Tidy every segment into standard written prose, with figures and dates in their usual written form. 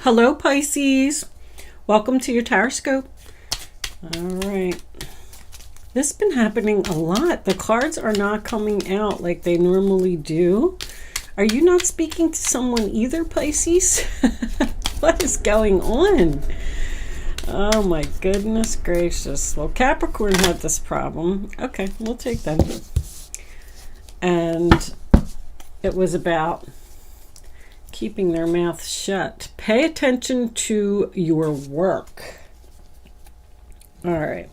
Hello, Pisces. Welcome to your horoscope. All right. This has been happening a lot. The cards are not coming out like they normally do. Are you not speaking to someone either, Pisces? What is going on? Oh my goodness gracious. Well, Capricorn had this problem. Okay, we'll take that. And it was about keeping their mouth shut. Pay attention to your work. All right.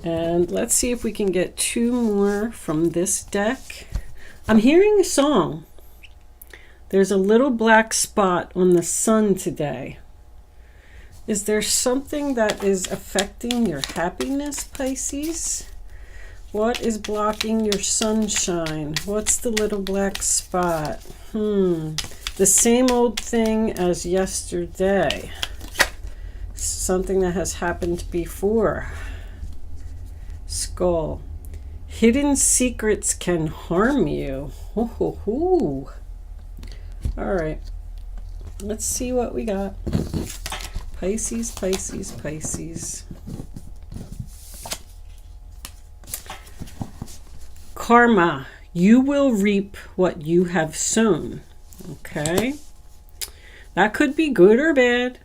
And let's see if we can get two more from this deck. I'm hearing a song. There's a little black spot on the sun today. Is there something that is affecting your happiness, Pisces? What is blocking your sunshine? What's the little black spot? The same old thing as yesterday. Something that has happened before. Skull. Hidden secrets can harm you. All right. Let's see what we got. Pisces, Pisces, Pisces. Karma. You will reap what you have sown. Okay. That could be good or bad.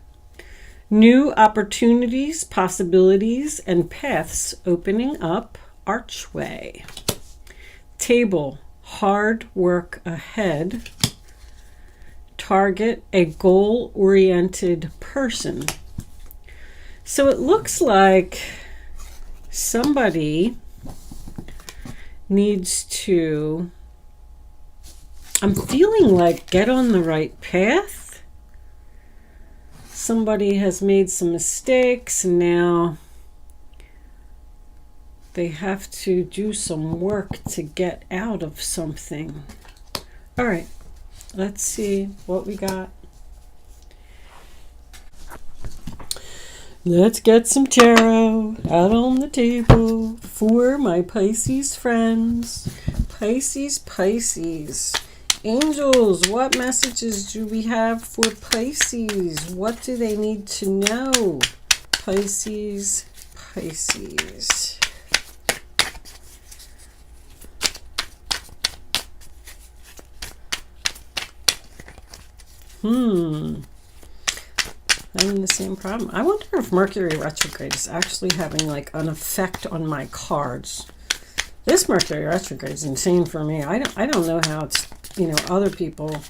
New opportunities, possibilities, and paths opening up. Archway. Table. Hard work ahead. Target. A goal-oriented person. So it looks like somebody needs to, I'm feeling like, get on the right path. Somebody has made some mistakes and now they have to do some work to get out of something. All right, let's see what we got. Let's get some tarot out on the table for my Pisces friends. Pisces, Pisces. Angels, what messages do we have for Pisces? What do they need to know? Pisces, Pisces. Having the same problem. I wonder if Mercury retrograde is actually having like an effect on my cards. This Mercury retrograde is insane for me. I don't know how it's, other people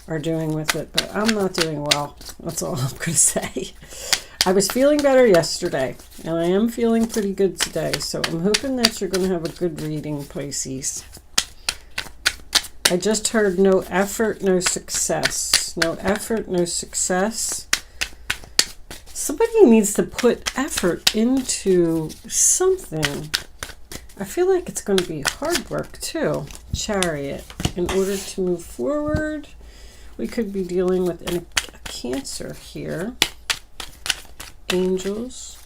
are doing with it, but I'm not doing well. That's all I'm going to say. I was feeling better yesterday, and I am feeling pretty good today, so I'm hoping that you're going to have a good reading, Pisces. I just heard no effort, no success. No effort, no success. Somebody needs to put effort into something. I feel like it's going to be hard work too. Chariot. In order to move forward, we could be dealing with a Cancer here. Angels.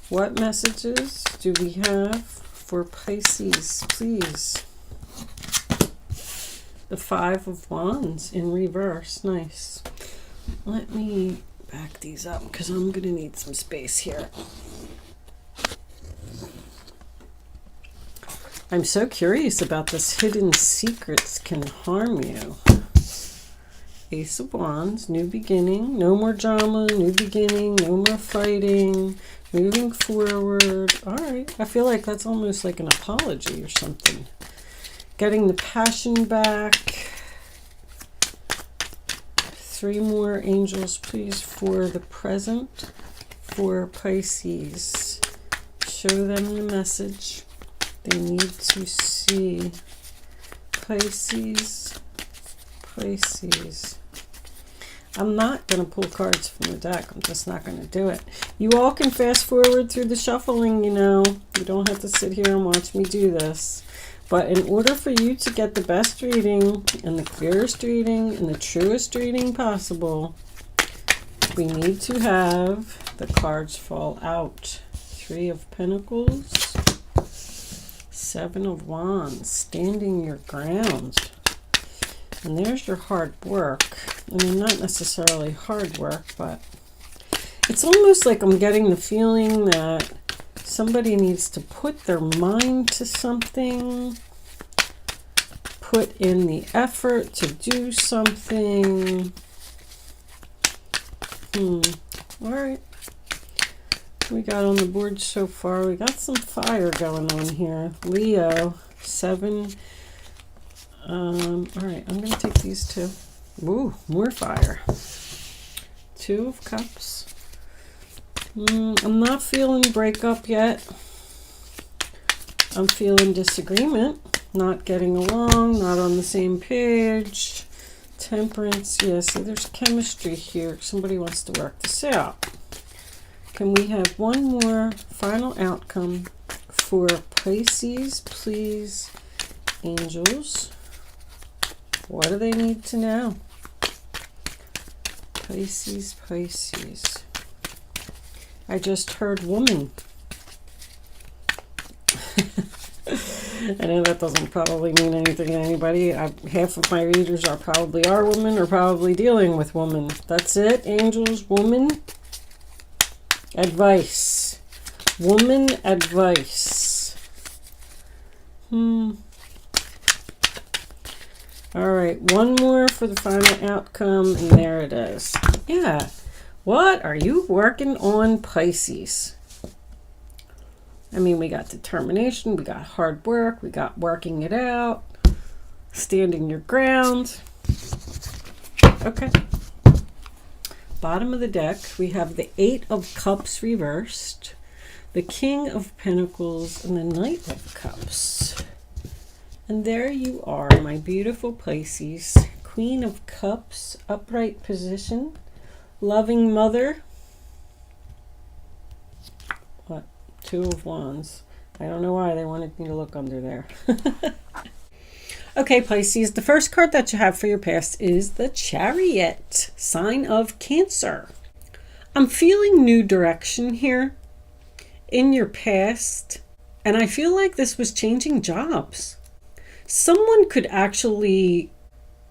What messages do we have for Pisces, please? The Five of Wands in reverse. Nice. Let me back these up because I'm going to need some space here. I'm so curious about this. Hidden secrets can harm you. Ace of Wands, new beginning, no more drama, new beginning, no more fighting, moving forward. All right. I feel like that's almost like an apology or something. Getting the passion back. 3 more angels, please, for the present, for Pisces. Show them the message they need to see. Pisces, Pisces. I'm not going to pull cards from the deck. I'm just not going to do it. You all can fast forward through the shuffling, You don't have to sit here and watch me do this. But in order for you to get the best reading and the clearest reading and the truest reading possible, we need to have the cards fall out. 3 of Pentacles, 7 of Wands, standing your ground. And there's your hard work. I mean, not necessarily hard work, but it's almost like I'm getting the feeling that somebody needs to put their mind to something, put in the effort to do something. All right. We got on the board so far. We got some fire going on here. Leo, 7. All right, I'm going to take these two. Ooh, more fire. 2 of Cups. I'm not feeling breakup yet. I'm feeling disagreement. Not getting along, not on the same page. Temperance. Yeah, see, there's chemistry here. Somebody wants to work this out. Can we have one more final outcome for Pisces, please, angels? What do they need to know? Pisces, Pisces. I just heard woman. I know that doesn't probably mean anything to anybody. Half of my readers are women or probably dealing with women. That's it, angels, woman. Advice. Woman advice. All right, one more for the final outcome, and there it is. Yeah. What are you working on, Pisces? I mean, we got determination, we got hard work, we got working it out, standing your ground. Okay. Bottom of the deck, we have the 8 of Cups reversed, the King of Pentacles, and the Knight of Cups. And there you are, my beautiful Pisces. Queen of Cups, upright position, loving mother. What? 2 of Wands. I don't know why they wanted me to look under there. Okay, Pisces, the first card that you have for your past is the Chariot, sign of Cancer. I'm feeling new direction here in your past, and I feel like this was changing jobs. Someone could actually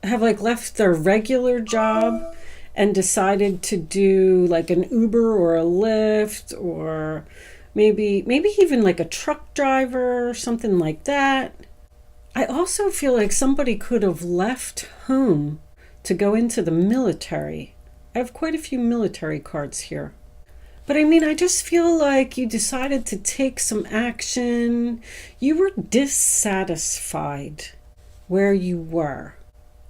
have like left their regular job and decided to do like an Uber or a Lyft, or maybe even like a truck driver or something like that. I also feel like somebody could have left home to go into the military. I have quite a few military cards here. But I mean, I just feel like you decided to take some action. You were dissatisfied where you were.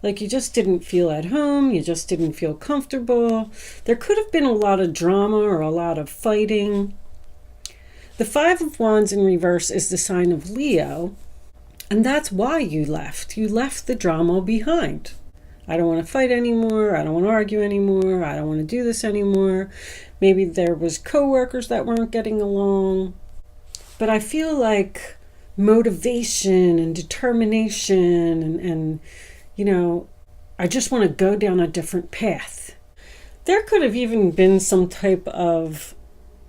Like you just didn't feel at home. You just didn't feel comfortable. There could have been a lot of drama or a lot of fighting. The 5 of Wands in reverse is the sign of Leo. And that's why you left. You left the drama behind. I don't want to fight anymore. I don't want to argue anymore. I don't want to do this anymore. Maybe there was coworkers that weren't getting along. But I feel like motivation and determination and you know, I just want to go down a different path. There could have even been some type of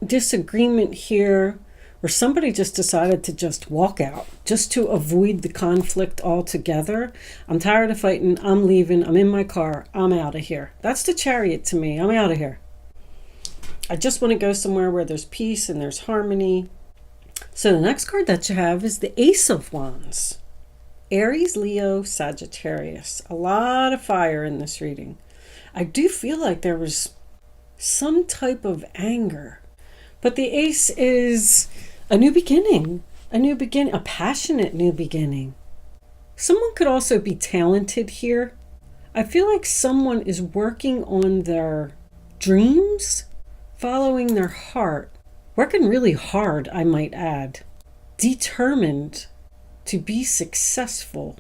disagreement here, or somebody just decided to just walk out just to avoid the conflict altogether. I'm tired of fighting. I'm leaving. I'm in my car. I'm out of here. That's the Chariot to me. I'm out of here. I just want to go somewhere where there's peace and there's harmony. So the next card that you have is the Ace of Wands. Aries, Leo, Sagittarius. A lot of fire in this reading. I do feel like there was some type of anger. But the Ace is a new beginning, a passionate new beginning. Someone could also be talented here. I feel like someone is working on their dreams, following their heart, working really hard, I might add, determined to be successful.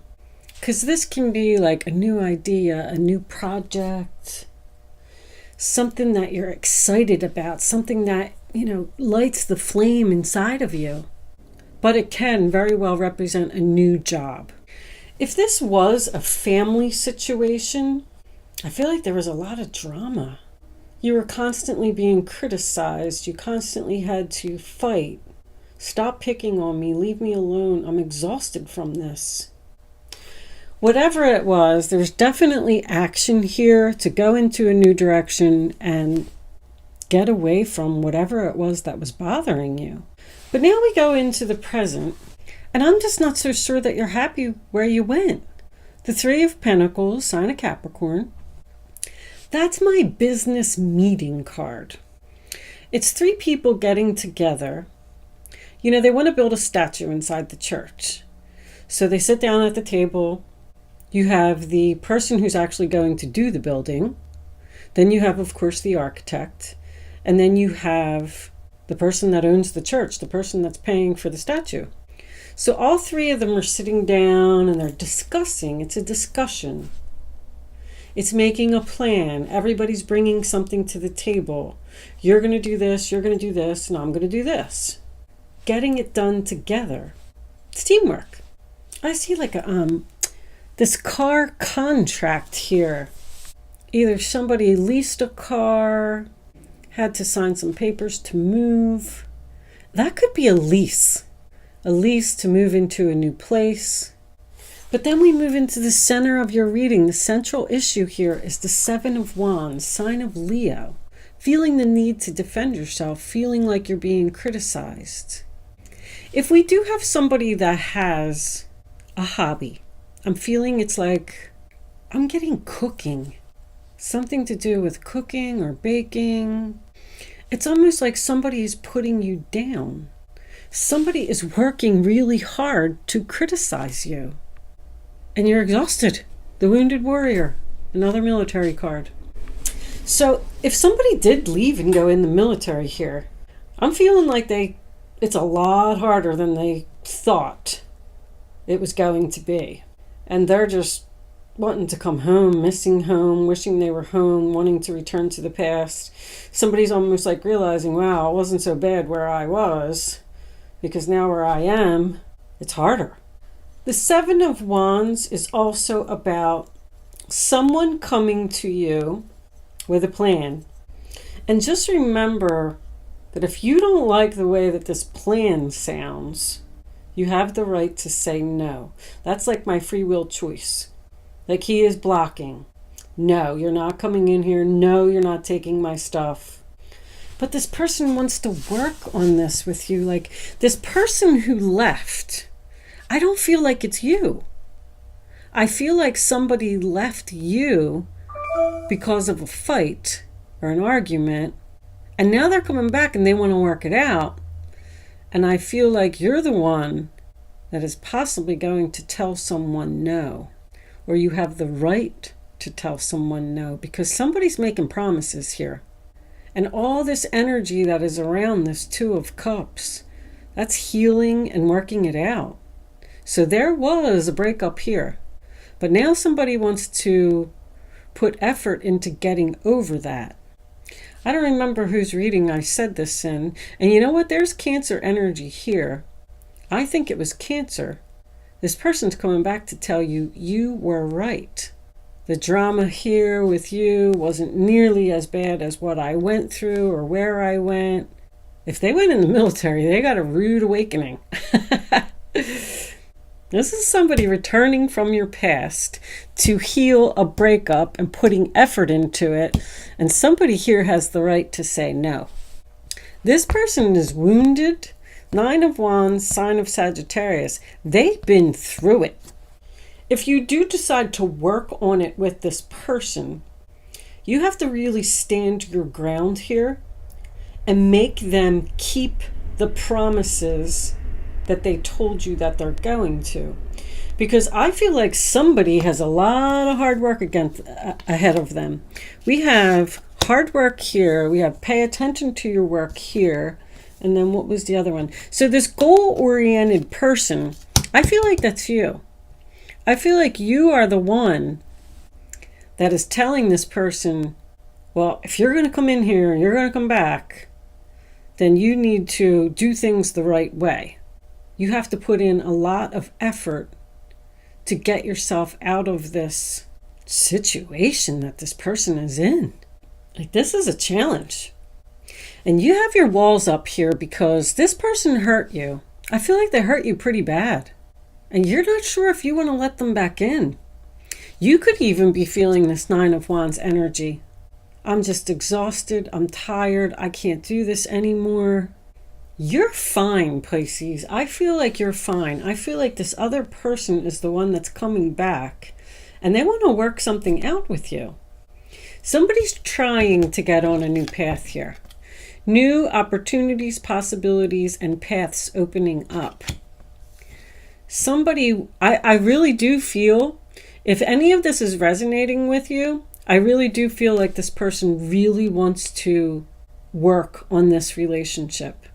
Because this can be like a new idea, a new project, something that you're excited about, something that, you know, lights the flame inside of you. But it can very well represent a new job. If this was a family situation, I feel like there was a lot of drama. You were constantly being criticized. You constantly had to fight. Stop picking on me. Leave me alone. I'm exhausted from this. Whatever it was, there's definitely action here to go into a new direction and get away from whatever it was that was bothering you. But now we go into the present, and I'm just not so sure that you're happy where you went. The Three of Pentacles, sign of Capricorn. That's my business meeting card. It's three people getting together. You know, they want to build a statue inside the church. So they sit down at the table. You have the person who's actually going to do the building. Then you have, of course, the architect. And then you have the person that owns the church, the person that's paying for the statue. So all three of them are sitting down and they're discussing. It's a discussion. It's making a plan. Everybody's bringing something to the table. You're going to do this, you're going to do this, and I'm going to do this. Getting it done together. It's teamwork. I see like this car contract here. Either somebody leased a car, had to sign some papers to move. That could be a lease to move into a new place. But then we move into the center of your reading. The central issue here is the Seven of Wands, sign of Leo. Feeling the need to defend yourself, feeling like you're being criticized. If we do have somebody that has a hobby, I'm feeling it's like I'm getting cooking. Something to do with cooking or baking. It's almost like somebody is putting you down. Somebody is working really hard to criticize you. And you're exhausted. The Wounded Warrior, another military card. So if somebody did leave and go in the military here, I'm feeling like it's a lot harder than they thought it was going to be. And they're just wanting to come home, missing home, wishing they were home, wanting to return to the past. Somebody's almost like realizing, wow, it wasn't so bad where I was, because now where I am, it's harder. The Seven of Wands is also about someone coming to you with a plan. And just remember that if you don't like the way that this plan sounds, you have the right to say no. That's like my free will choice. Like he is blocking. No, you're not coming in here. No, you're not taking my stuff. But this person wants to work on this with you. Like this person who left, I don't feel like it's you. I feel like somebody left you because of a fight or an argument, and now they're coming back and they want to work it out. And I feel like you're the one that is possibly going to tell someone no, or you have the right to tell someone no, because somebody's making promises here. And all this energy that is around this Two of Cups, that's healing and working it out. So there was a breakup here, but now somebody wants to put effort into getting over that. I don't remember whose reading I said this in. And you know what? There's Cancer energy here. I think it was Cancer. This person's coming back to tell you, you were right. The drama here with you wasn't nearly as bad as what I went through or where I went. If they went in the military, they got a rude awakening. This is somebody returning from your past to heal a breakup and putting effort into it. And somebody here has the right to say no. This person is wounded. Nine of Wands, sign of Sagittarius. They've been through it. If you do decide to work on it with this person, you have to really stand your ground here and make them keep the promises that they told you that they're going to. Because I feel like somebody has a lot of hard work ahead of them. We have hard work here. We have pay attention to your work here. And then what was the other one? So this goal-oriented person, I feel like that's you. I feel like you are the one that is telling this person, well, if you're going to come in here and you're going to come back, then you need to do things the right way. You have to put in a lot of effort to get yourself out of this situation that this person is in. Like, this is a challenge. And you have your walls up here because this person hurt you. I feel like they hurt you pretty bad. And you're not sure if you want to let them back in. You could even be feeling this Nine of Wands energy. I'm just exhausted. I'm tired. I can't do this anymore. You're fine, Pisces. I feel like you're fine. I feel like this other person is the one that's coming back and they want to work something out with you. Somebody's trying to get on a new path here. New opportunities, possibilities, and paths opening up. Somebody, I really do feel, if any of this is resonating with you, I really do feel like this person really wants to work on this relationship.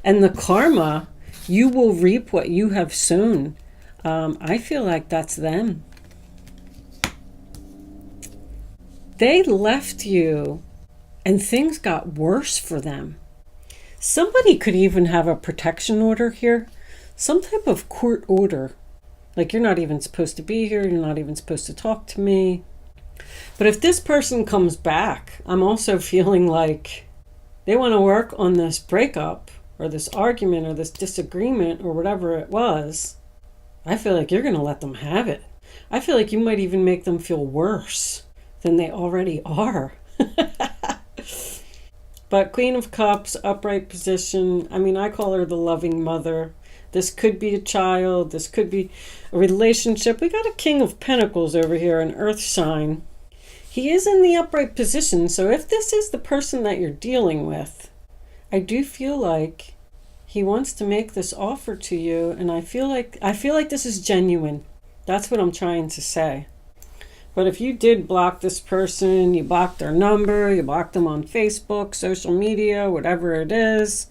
And the karma, you will reap what you have sown. I feel like that's them. They left you and things got worse for them. Somebody could even have a protection order here. Some type of court order. Like, you're not even supposed to be here. You're not even supposed to talk to me. But if this person comes back, I'm also feeling like they want to work on this breakup or this argument or this disagreement or whatever it was. I feel like you're going to let them have it. I feel like you might even make them feel worse than they already are. But Queen of Cups, upright position. I mean, I call her the loving mother. This could be a child. This could be a relationship. We got a King of Pentacles over here, an earth sign. He is in the upright position. So if this is the person that you're dealing with, I do feel like he wants to make this offer to you. And I feel like this is genuine. That's what I'm trying to say. But if you did block this person, you blocked their number, you blocked them on Facebook, social media, whatever it is,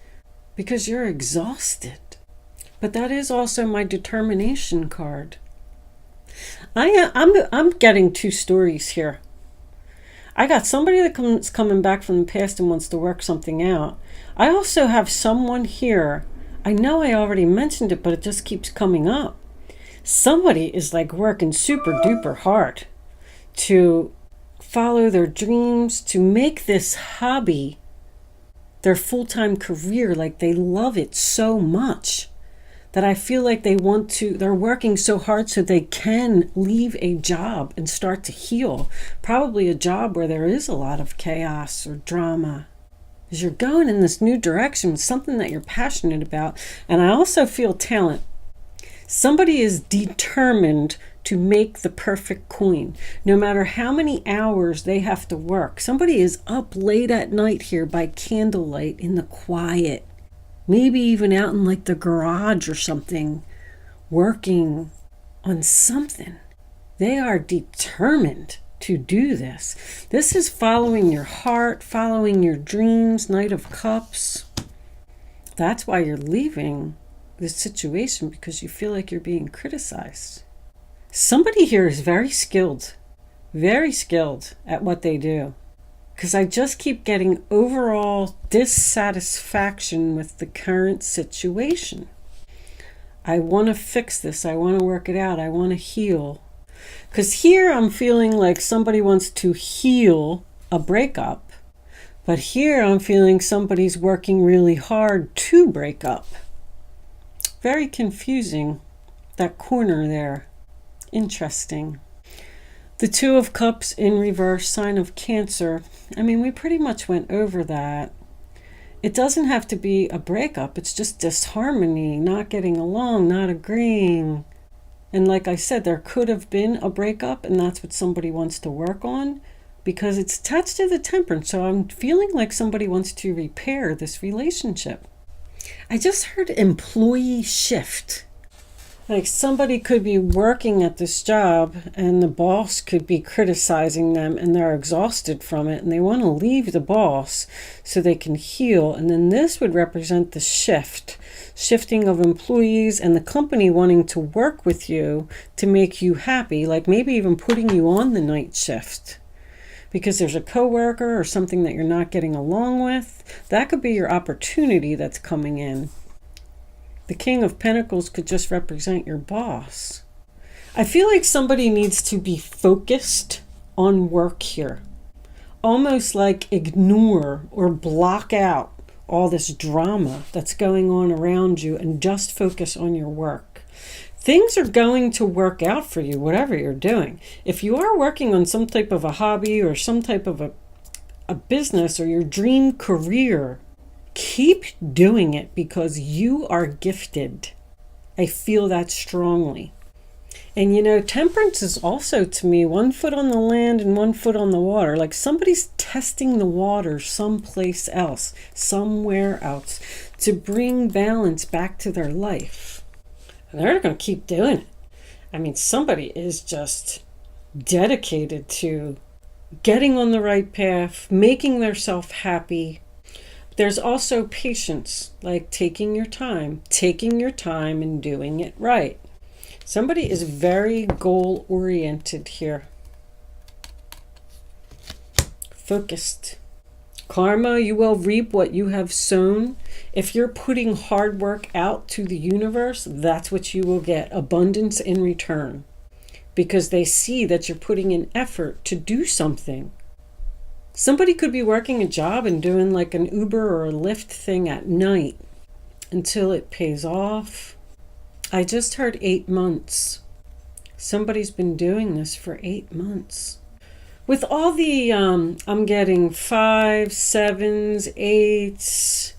because you're exhausted. But that is also my determination card. I'm getting two stories here. I got somebody that's coming back from the past and wants to work something out. I also have someone here. I know I already mentioned it, but it just keeps coming up. Somebody is like working super duper hard to follow their dreams, to make this hobby their full-time career. Like, they love it so much that I feel like they're working so hard so they can leave a job and start to heal. Probably a job where there is a lot of chaos or drama. Because you're going in this new direction with something that you're passionate about. And I also feel talent. Somebody is determined to make the perfect coin, no matter how many hours they have to work. Somebody is up late at night here by candlelight in the quiet, maybe even out in like the garage or something, working on something. They are determined to do this. This is following your heart, following your dreams, Knight of Cups. That's why you're leaving this situation, because you feel like you're being criticized. Somebody here is very skilled at what they do. Because I just keep getting overall dissatisfaction with the current situation. I want to fix this. I want to work it out. I want to heal. Because here I'm feeling like somebody wants to heal a breakup. But here I'm feeling somebody's working really hard to break up. Very confusing, that corner there. Interesting. The Two of Cups in reverse, sign of Cancer. I mean, we pretty much went over that. It doesn't have to be a breakup. It's just disharmony, not getting along, not agreeing. And like I said, there could have been a breakup, and that's what somebody wants to work on, because it's attached to the Temperance. So I'm feeling like somebody wants to repair this relationship. I just heard employee shift. Like, somebody could be working at this job and the boss could be criticizing them and they're exhausted from it and they want to leave the boss so they can heal. And then this would represent the shifting of employees and the company wanting to work with you to make you happy, like maybe even putting you on the night shift because there's a coworker or something that you're not getting along with. That could be your opportunity that's coming in. The King of Pentacles could just represent your boss. I feel like somebody needs to be focused on work here. Almost like ignore or block out all this drama that's going on around you and just focus on your work. things are going to work out for you, whatever you're doing. If you are working on some type of a hobby or some type of a business or your dream career, keep doing it because you are gifted. I feel that strongly. And you know, temperance is also, to me, 1 foot on the land and 1 foot on the water. Like somebody's testing the water someplace else, somewhere else, to bring balance back to their life. And they're going to keep doing it. I mean, somebody is just dedicated to getting on the right path, making themselves happy. There's also patience, like taking your time and doing it right. Somebody is very goal-oriented here. Focused. Karma, you will reap what you have sown. If you're putting hard work out to the universe, that's what you will get. Abundance in return. Because they see that you're putting in effort to do something. Somebody could be working a job and doing like an Uber or a Lyft thing at night until it pays off. I just heard 8 months. Somebody's been doing this for 8 months. With all the, I'm getting 5, 7s, 8s.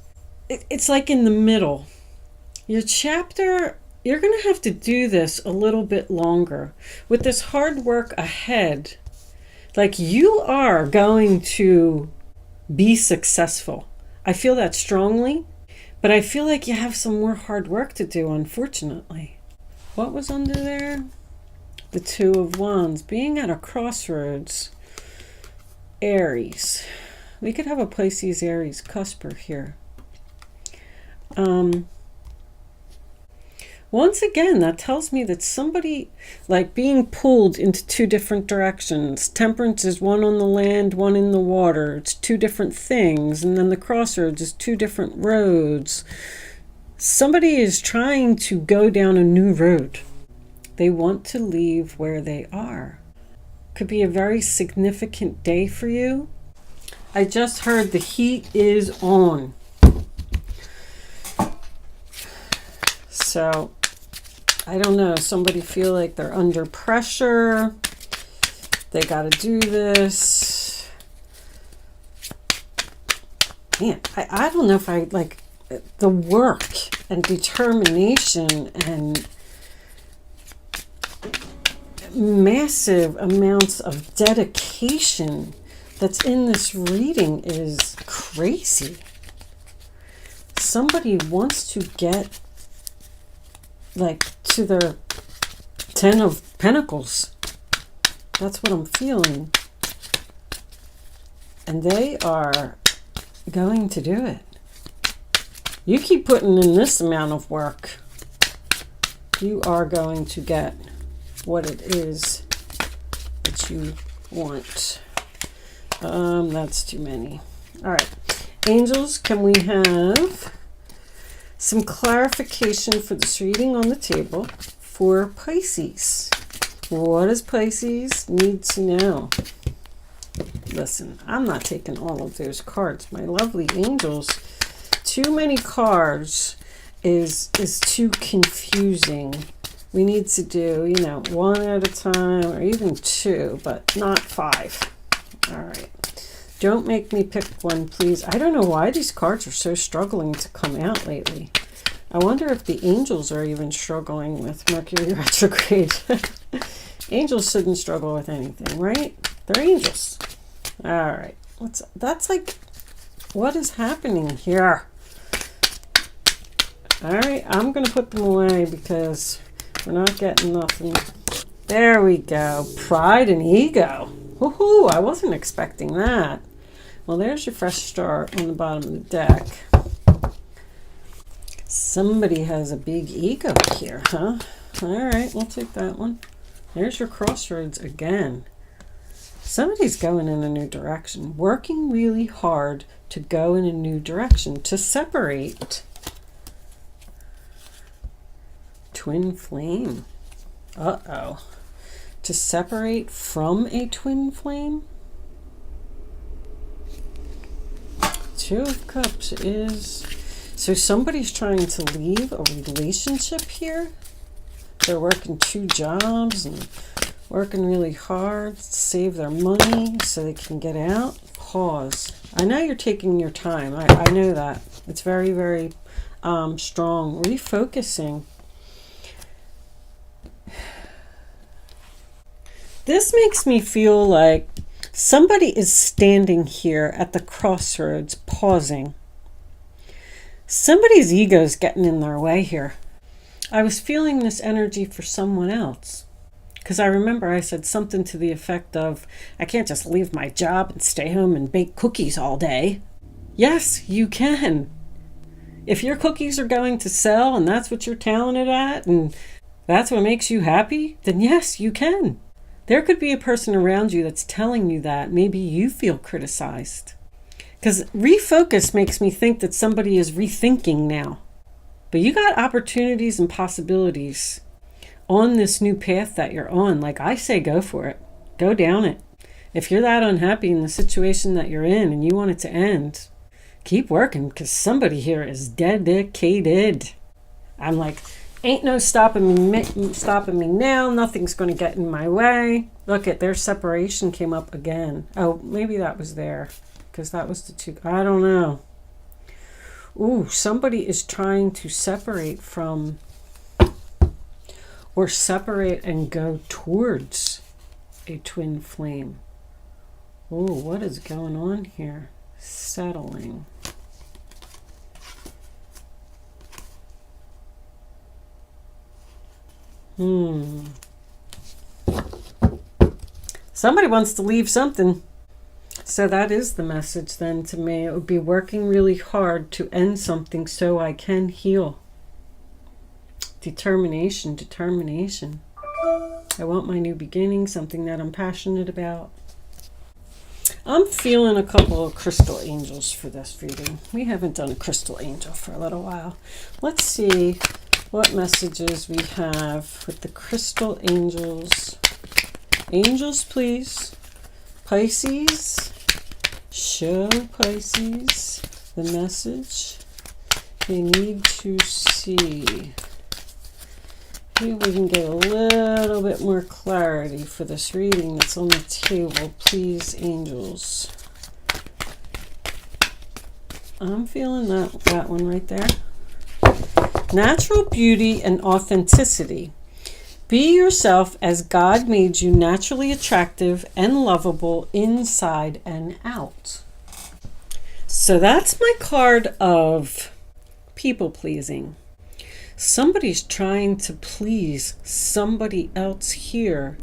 It's like in the middle. Your chapter, you're going to have to do this a little bit longer. With this hard work ahead, like you are going to be successful. I feel that strongly. But I feel like you have some more hard work to do, unfortunately. What was under there? The 2 of Wands. Being at a crossroads. Aries. We could have a Pisces Aries cusper here. Once again, that tells me that somebody like being pulled into 2 different directions. Temperance is 1 on the land, 1 in the water. It's 2 different things. And then the crossroads is 2 different roads. Somebody is trying to go down a new road. They want to leave where they are. Could be a very significant day for you. I just heard the heat is on. So, I don't know, somebody feel like they're under pressure. They got to do this. Man, I don't know if I like the work and determination and massive amounts of dedication that's in this reading is crazy. Somebody wants to get like to their 10 of Pentacles. That's what I'm feeling. And they are going to do it. You keep putting in this amount of work, you are going to get what it is that you want. That's too many. All right. Angels, can we have some clarification for this reading on the table for Pisces? What does Pisces need to know? Listen, I'm not taking all of those cards. My lovely angels, too many cards is too confusing. We need to do, you know, 1 at a time or even 2, but not 5. All right. Don't make me pick one, please. I don't know why these cards are so struggling to come out lately. I wonder if the angels are even struggling with Mercury retrograde. Angels shouldn't struggle with anything, right? They're angels. All right. That's like, what is happening here? All right. I'm going to put them away because we're not getting nothing. There we go. Pride and ego. Woohoo! I wasn't expecting that. Well, there's your fresh start on the bottom of the deck. Somebody has a big ego here, huh? All right, we'll take that one. There's your crossroads again. Somebody's going in a new direction, working really hard to go in a new direction, to separate. Twin flame. Uh-oh. To separate from a twin flame? 2 of Cups is... So somebody's trying to leave a relationship here? They're working 2 jobs and working really hard to save their money so they can get out. Pause. I know you're taking your time. I know that. It's very, very strong. Refocusing. This makes me feel like somebody is standing here at the crossroads, pausing. Somebody's ego's getting in their way here. I was feeling this energy for someone else. Because I remember I said something to the effect of, I can't just leave my job and stay home and bake cookies all day. Yes, you can. If your cookies are going to sell and that's what you're talented at and that's what makes you happy, then yes, you can. There could be a person around you that's telling you that. Maybe you feel criticized. Because refocus makes me think that somebody is rethinking now. But you got opportunities and possibilities on this new path that you're on. Like I say, go for it. Go down it. If you're that unhappy in the situation that you're in and you want it to end, keep working because somebody here is dedicated. I'm like, ain't no stopping me now. Nothing's going to get in my way. Look at their separation came up again. Oh, maybe that was there because that was the 2. I don't know. Ooh, somebody is trying to separate from or separate and go towards a twin flame. Ooh, what is going on here? Settling. Somebody wants to leave something. So that is the message then to me. It would be working really hard to end something so I can heal. Determination, determination. I want my new beginning, something that I'm passionate about. I'm feeling a couple of crystal angels for this reading. We haven't done a crystal angel for a little while. Let's see what messages we have with the crystal angels. Angels, please. Pisces. Show Pisces the message they need to see. Maybe we can get a little bit more clarity for this reading that's on the table. Please, angels. I'm feeling that one right there. Natural beauty and authenticity. Be yourself as God made you, naturally attractive and lovable inside and out. So that's my card of people pleasing. Somebody's trying to please somebody else here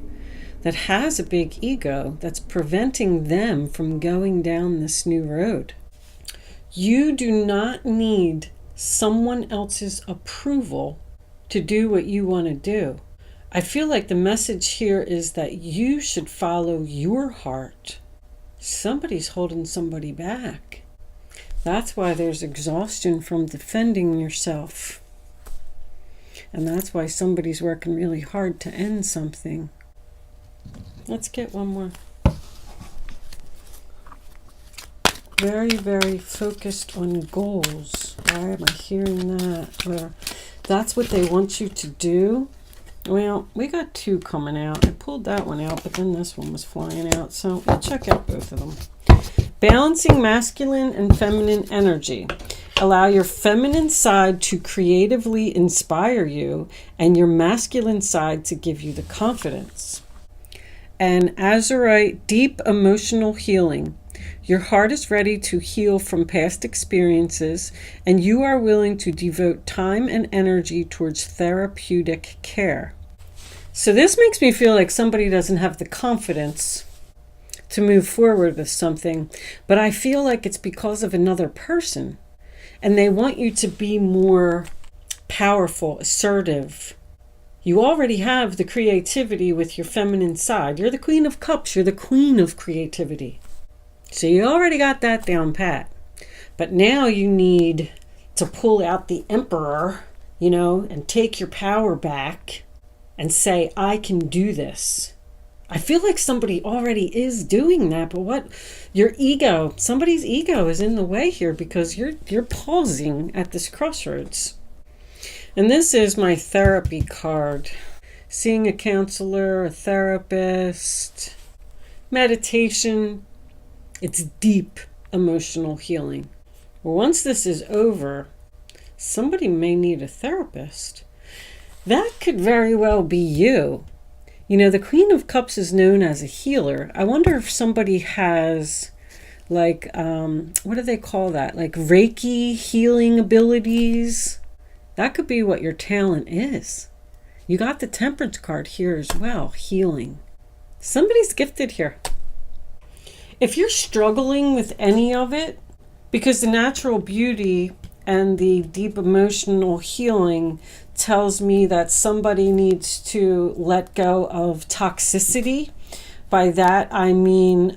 that has a big ego that's preventing them from going down this new road. You do not need someone else's approval to do what you want to do. I feel like the message here is that you should follow your heart. Somebody's holding somebody back. That's why there's exhaustion from defending yourself. And that's why somebody's working really hard to end something. Let's get one more. Very, very focused on goals. Why am I hearing that? Or that's what they want you to do. Well, we got 2 coming out. I pulled that one out, but then this one was flying out. So we'll check out both of them. Balancing masculine and feminine energy. Allow your feminine side to creatively inspire you and your masculine side to give you the confidence. And azurite, deep emotional healing. Your heart is ready to heal from past experiences, and you are willing to devote time and energy towards therapeutic care. So this makes me feel like somebody doesn't have the confidence to move forward with something, but I feel like it's because of another person, and they want you to be more powerful, assertive. You already have the creativity with your feminine side. You're the Queen of Cups. You're the queen of creativity. So you already got that down pat. But now you need to pull out the Emperor, and take your power back and say, I can do this. I feel like somebody already is doing that, but somebody's ego is in the way here because you're pausing at this crossroads. And this is my therapy card. seeing a counselor, a therapist, meditation. It's deep emotional healing. Well, once this is over, somebody may need a therapist. That could very well be you. You know, the Queen of Cups is known as a healer. I wonder if somebody has, like, what do they call that? Like Reiki healing abilities. That could be what your talent is. You got the Temperance card here as well, healing. Somebody's gifted here. If you're struggling with any of it, because the natural beauty and the deep emotional healing tells me that somebody needs to let go of toxicity. By that, I mean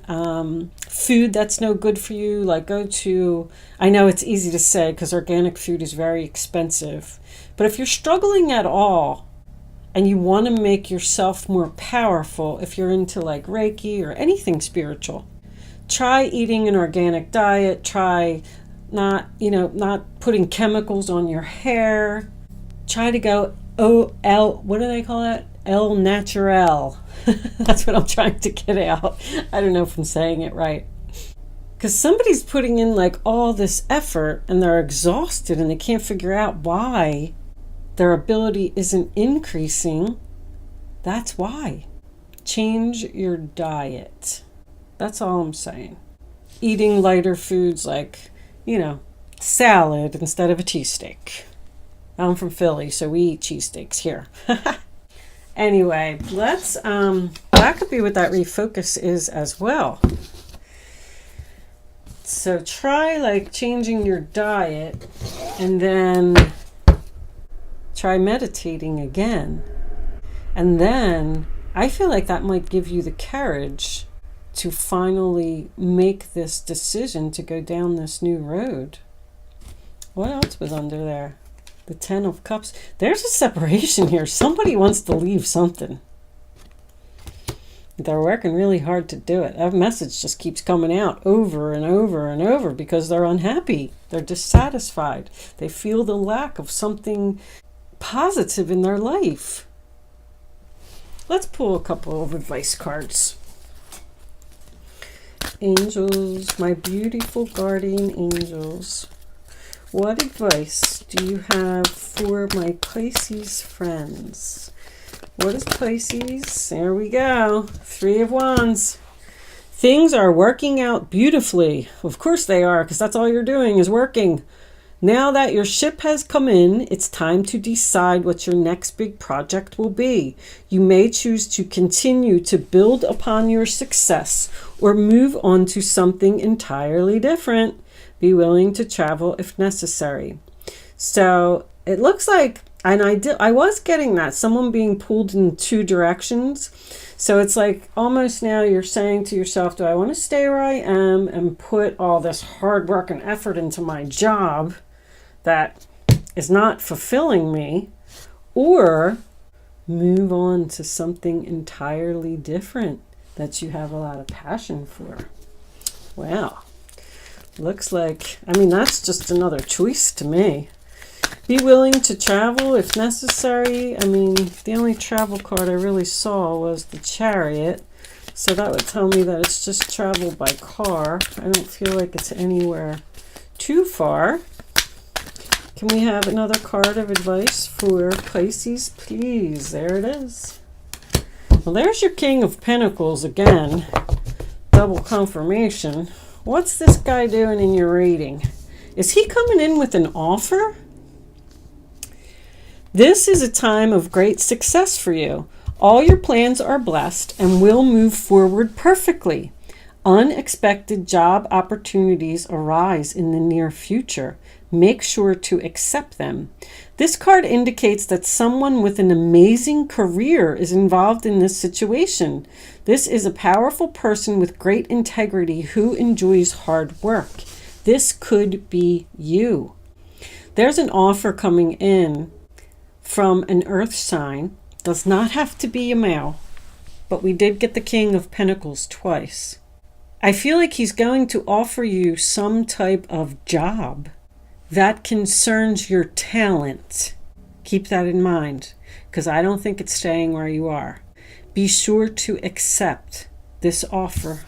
food that's no good for you. Like I know it's easy to say because organic food is very expensive. But if you're struggling at all and you want to make yourself more powerful, if you're into like Reiki or anything spiritual, try eating an organic diet. Try not putting chemicals on your hair. Try to go what do they call that? El natural. That's what I'm trying to get out. I don't know if I'm saying it right. Because somebody's putting in like all this effort and they're exhausted and they can't figure out why their ability isn't increasing. That's why. Change your diet. That's all I'm saying. Eating lighter foods like, salad instead of a cheesesteak. I'm from Philly, so we eat cheesesteaks here. Anyway, let's, that could be what that refocus is as well. So try like changing your diet and then try meditating again. And then I feel like that might give you the courage to finally make this decision to go down this new road. What else was under there? The 10 of Cups. There's a separation here. Somebody wants to leave something. They're working really hard to do it. That message just keeps coming out over and over and over because they're unhappy. They're dissatisfied. They feel the lack of something positive in their life. Let's pull a couple of advice cards. Angels, my beautiful guardian angels. What advice do you have for my Pisces friends? What is Pisces? There we go. 3 of Wands. Things are working out beautifully. Of course they are, because that's all you're doing is working. Now that your ship has come in, it's time to decide what your next big project will be. You may choose to continue to build upon your success or move on to something entirely different. Be willing to travel if necessary. So it looks like, and I was getting that, someone being pulled in 2 directions. So it's like almost now you're saying to yourself, do I want to stay where I am and put all this hard work and effort into my job that is not fulfilling me, or move on to something entirely different that you have a lot of passion for? Wow. Looks like, that's just another choice to me. Be willing to travel if necessary. The only travel card I really saw was the Chariot. So that would tell me that it's just travel by car. I don't feel like it's anywhere too far. Can we have another card of advice for Pisces, please? There it is. Well, there's your King of Pentacles again. Double confirmation. What's this guy doing in your reading? Is he coming in with an offer? This is a time of great success for you. All your plans are blessed and will move forward perfectly. Unexpected job opportunities arise in the near future. Make sure to accept them. This card indicates that someone with an amazing career is involved in this situation. This is a powerful person with great integrity who enjoys hard work. This could be you. There's an offer coming in from an earth sign. Does not have to be a male, but we did get the King of Pentacles twice. I feel like he's going to offer you some type of job that concerns your talent. Keep that in mind. because I don't think it's staying where you are. Be sure to accept this offer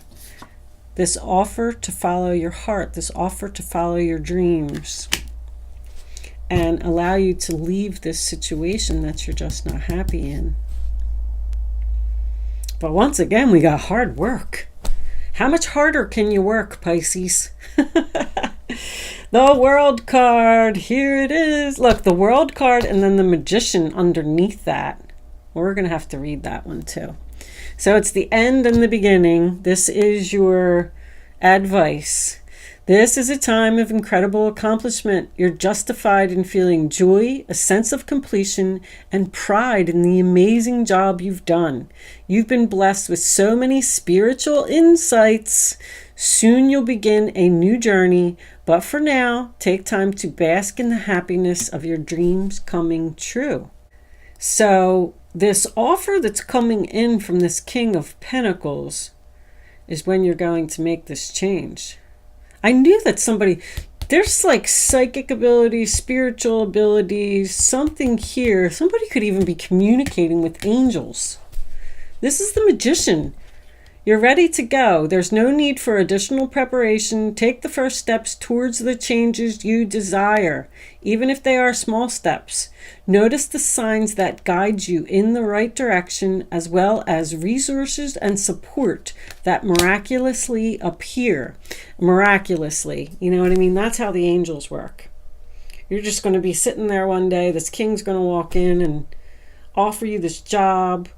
to follow your heart, this offer to follow your dreams, and allow you to leave this situation that you're just not happy in. But once again, we got hard work. How much harder can you work, Pisces? The World card, here it is. Look, the World card and then the Magician underneath that. We're going to have to read that one too. So it's the end and the beginning. This is your advice. This is a time of incredible accomplishment. You're justified in feeling joy, a sense of completion, and pride in the amazing job you've done. You've been blessed with so many spiritual insights. Soon you'll begin a new journey, but for now, take time to bask in the happiness of your dreams coming true. So this offer that's coming in from this King of Pentacles is when you're going to make this change. I knew that there's like psychic abilities, spiritual abilities, something here. Somebody could even be communicating with angels. This is the Magician. You're ready to go. There's no need for additional preparation. Take the first steps towards the changes you desire, even if they are small steps. Notice the signs that guide you in the right direction, as well as resources and support that miraculously appear. Miraculously, you know what I mean? That's how the angels work. You're just going to be sitting there one day. This king's going to walk in and offer you this job.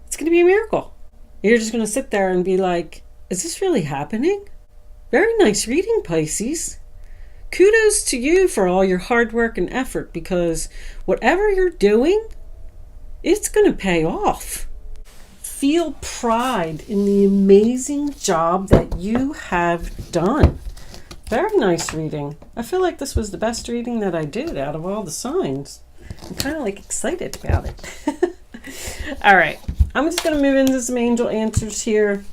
It's going to be a miracle. You're just going to sit there and be like, is this really happening? Very nice reading, Pisces. Kudos to you for all your hard work and effort, because whatever you're doing, it's going to pay off. Feel pride in the amazing job that you have done. Very nice reading. I feel like this was the best reading that I did out of all the signs. I'm kind of like excited about it. All right. I'm just going to move into some angel answers here.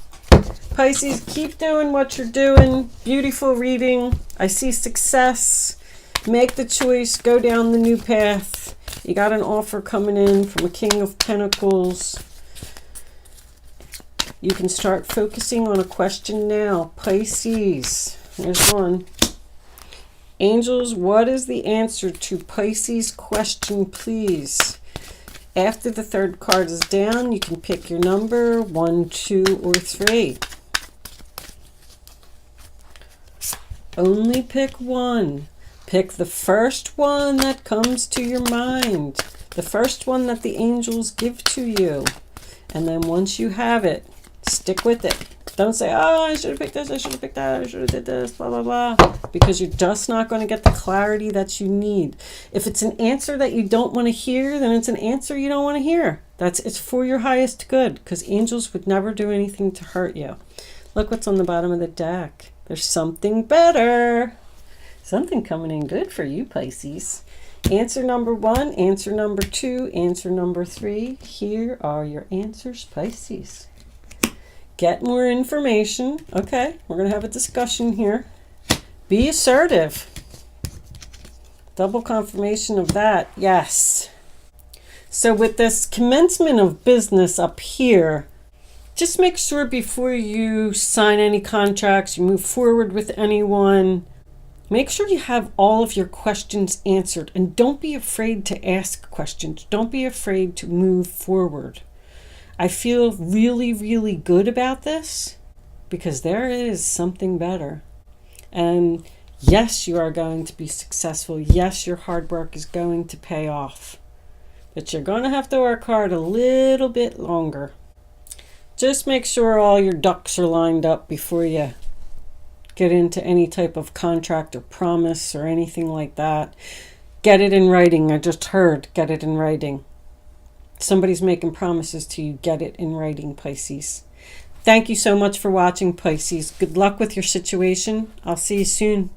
Pisces, keep doing what you're doing. Beautiful reading. I see success. Make the choice. Go down the new path. You got an offer coming in from a King of Pentacles. You can start focusing on a question now. Pisces. There's one. Angels, what is the answer to Pisces' question, please? After the third card is down, you can pick your number, 1, 2, or 3. Only pick one. Pick the first one that comes to your mind. The first one that the angels give to you. And then once you have it, stick with it. Don't say, oh, I should have picked this, I should have picked that, I should have did this, blah, blah, blah. Because you're just not going to get the clarity that you need. If it's an answer that you don't want to hear, then it's an answer you don't want to hear. It's for your highest good, because angels would never do anything to hurt you. Look what's on the bottom of the deck. There's something better. Something coming in good for you, Pisces. Answer number 1, answer number 2, answer number 3. Here are your answers, Pisces. Get more information. Okay, we're going to have a discussion here. Be assertive. Double confirmation of that. Yes. So with this commencement of business up here, just make sure before you sign any contracts, you move forward with anyone, make sure you have all of your questions answered. And don't be afraid to ask questions. Don't be afraid to move forward. I feel really, really good about this because there is something better. And yes, you are going to be successful. Yes, your hard work is going to pay off. But you're going to have to work hard a little bit longer. Just make sure all your ducks are lined up before you get into any type of contract or promise or anything like that. Get it in writing. I just heard, get it in writing. Somebody's making promises to you. Get it in writing, Pisces. Thank you so much for watching, Pisces. Good luck with your situation. I'll see you soon.